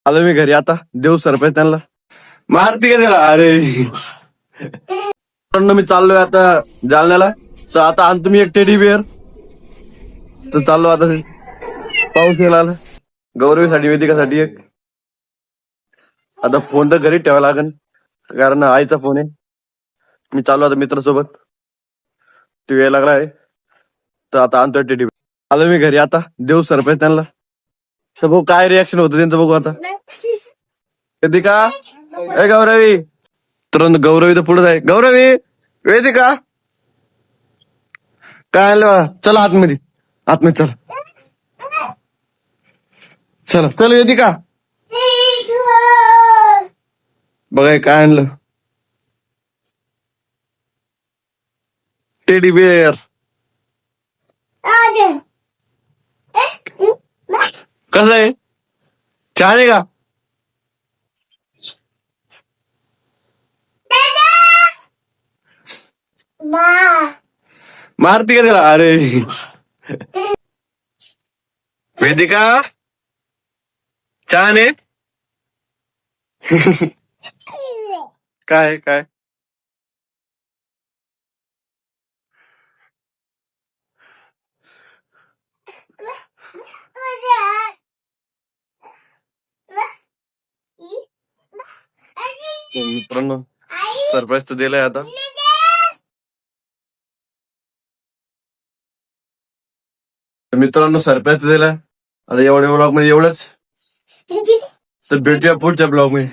आलो मी घरी आता. देऊ सरप्राईज त्यांना. मारती का त्याला? अरे मी चाललोय आता जालन्याला. तर आता आणतो मी एक टेडी बिअर. तर चाललो आता. पाऊस यायला आला. गौरवीसाठी वेदिकासाठी एक. आता फोन तर घरी ठेवावा लागेल कारण आईचा फोन आहे. मी चाललो आता मित्रासोबत. तू यायला लागलाय तर आता आणतोय टेडी बिअर. आलो मी घरी आता. देऊ सरप्राईज त्यांना. तर बघू काय रिॲक्शन होतं त्यांचं बघू आता. वेदिका ए गौरवी. तुरंत गौरवी तर पुढे आहे. गौरवी वेदिका काय आलं? चला आतमध्ये. आतमध्ये चला. चला चल वेदिका. बघाय काय आणलं. Teddy bear. कसं आहे? छान आहे का? मारती का त्याला? अरे वेदिका छान आहे. काय काय मित्रांनो सरप्राईज तर दिलाय आता. मित्रांनो सरप्राईज तर दिलाय आता. एवढ्या ब्लॉग मध्ये एवढंच. तर भेटूया पुढच्या ब्लॉग मध्ये.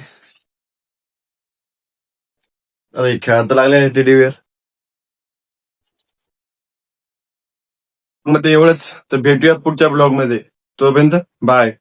अरे खेळायला लागले टेडी बिअर मध्ये एवढंच. तर भेटूया पुढच्या ब्लॉग मध्ये. तोपर्यंत बाय.